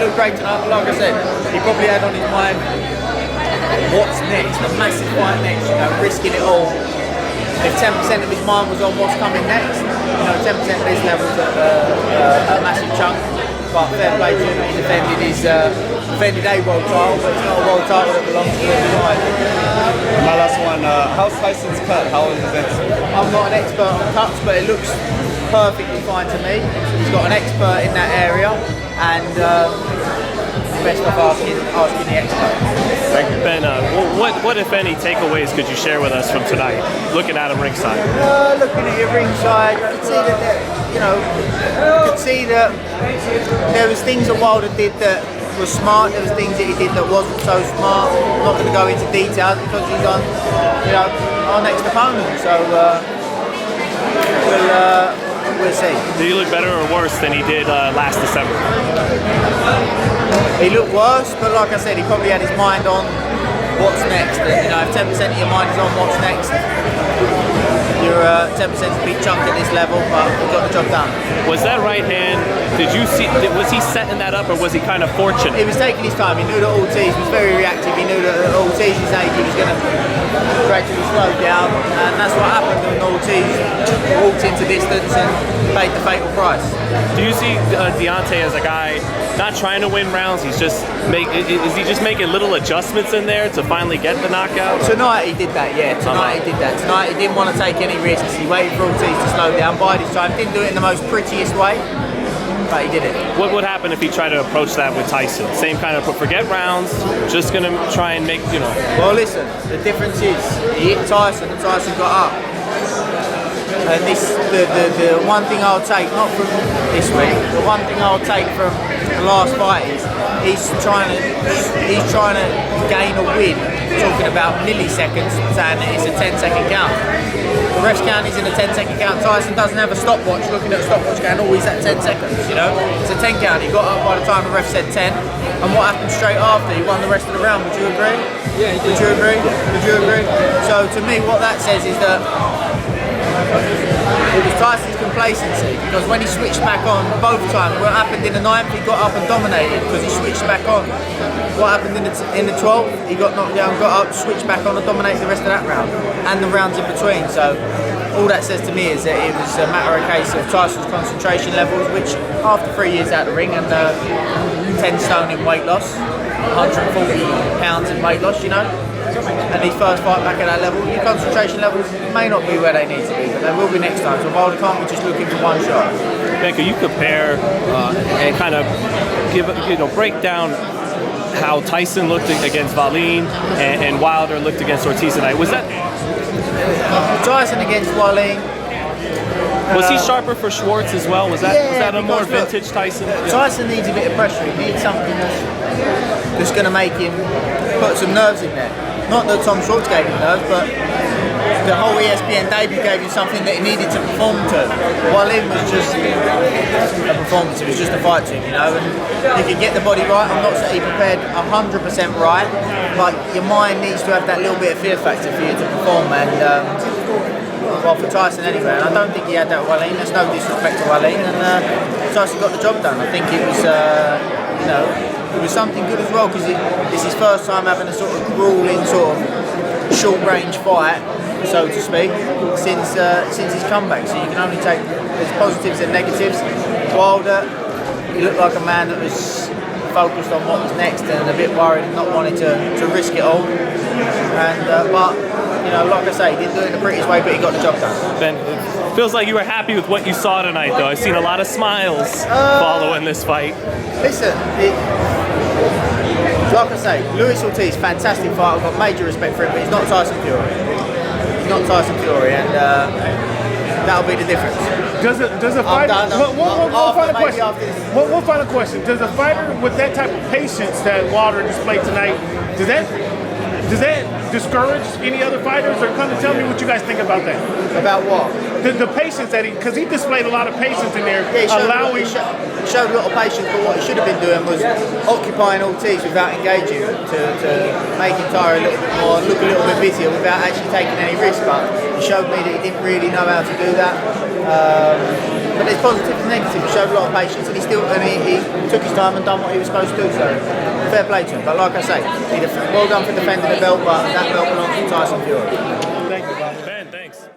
looked great tonight, but like I said, he probably had on his mind what's next, the massive fight next, you know, risking it all. If 10% of his mind was on what's coming next, you know, 10% of his level was a massive chunk. But fair play to him, he defended a world title, but it's not a world title that belongs to everyone. My last one, how's Tyson's cut? How is it? I'm not an expert on cuts, but it looks perfectly fine to me. He's got an expert in that area, and best of asking the expert. Ben, what if any takeaways could you share with us from tonight, looking at him ringside? Looking at your ringside, you could see that, there was things that Wilder did that was smart, there was things that he did that wasn't so smart. I'm not going to go into details because he's on, our next opponent, so we'll see. Did he look better or worse than he did last December? He looked worse, but like I said, he probably had his mind on what's next. And, if 10% of your mind is on what's next, you're 10% a big chunk at this level, but we've got the job done. Was that right hand, did you see, was he setting that up or was he kind of fortunate? He was taking his time. He knew that Ortiz was very reactive. He knew that at Ortiz's age he was going to gradually slow down, and that's what happened when Ortiz walked into distance and paid the fatal price. Do you see Deontay as a guy not trying to win rounds? Is he just making little adjustments in there to finally get the knockout? Tonight he did that, yeah. Tonight he did that. Tonight he didn't want to take any risks. He waited for Ortiz to slow down, bided his time. Didn't do it in the most prettiest way, but he did it. What would happen if he tried to approach that with Tyson? Same kind of forget rounds, just gonna try and make, Well, listen, the difference is he hit Tyson and Tyson got up. And the one thing I'll take, not from this week, the one thing I'll take from the last fight is he's trying to gain a win, talking about milliseconds, saying that it's a 10-second count. The ref's count is in a 10-second count. Tyson doesn't have a stopwatch, looking at a stopwatch going, he's at 10 seconds, It's a 10 count. He got up by the time the ref said 10. And what happened straight after? He won the rest of the round. Would you agree? Yeah, he did. Would you agree? Would you agree? So to me, what that says is that it was Tyson's complacency, because when he switched back on both times, what happened in the 9th, he got up and dominated because he switched back on. What happened in the 12th, he got knocked down, got up, switched back on and dominated the rest of that round and the rounds in between. So all that says to me is that it was a matter of case of Tyson's concentration levels, which after 3 years out of the ring and 10 stone in weight loss, 140 pounds in weight loss, and his first fight back at that level, your concentration levels may not be where they need to be, but they will be next time. So Wilder can't be just looking for one shot. Ben, can you compare and kind of break down how Tyson looked against Wallin and Wilder looked against Ortiz tonight? Was that Tyson against Wallin? Was he sharper for Schwartz as well? Was that a more vintage Tyson? Tyson needs a bit of pressure. He needs something that's going to make him put some nerves in there. Not that Tom Schwartz gave him nerves, but the whole ESPN debut gave him something that he needed to perform to. Wallin was just a performance. It was just a fight to him, And you can get the body right. I'm not saying he prepared 100% right, but your mind needs to have that little bit of fear factor for you to perform. And well, for Tyson anyway, and I don't think he had that with Wallin. There's no disrespect to Wallin, and Tyson got the job done. I think it was, it was something good as well, because it's his first time having a sort of grueling, sort of short-range fight, so to speak, since his comeback. So you can only take there's positives and negatives. Wilder, he looked like a man that was focused on what was next and a bit worried and not wanting to risk it all. And but like I say, he didn't do it in the prettiest way, but he got the job done. Ben, it feels like you were happy with what you saw tonight, though. I've seen a lot of smiles following this fight. Listen, like I say, Luis Ortiz, fantastic fight. I've got major respect for him, but he's not Tyson Fury. He's not Tyson Fury, and that'll be the difference. Does a fighter? One final question. Does a fighter with that type of patience that Wilder displayed tonight, does that discourage any other fighters? Or come and tell me what you guys think about that. About what? the patience that because he displayed a lot of patience in there, Yeah, allowing. he showed a lot of patience, but what he should have been doing was occupying Ortiz without engaging to make him tire a little bit more, look a little bit busier without actually taking any risk. But he showed me that he didn't really know how to do that. But there's positives and negatives. He showed a lot of patience, and he took his time and done what he was supposed to do. So fair play to him. But like I say, well done for defending the belt, but that belt belongs to Tyson Fury. Thank you, Bob. Ben, thanks.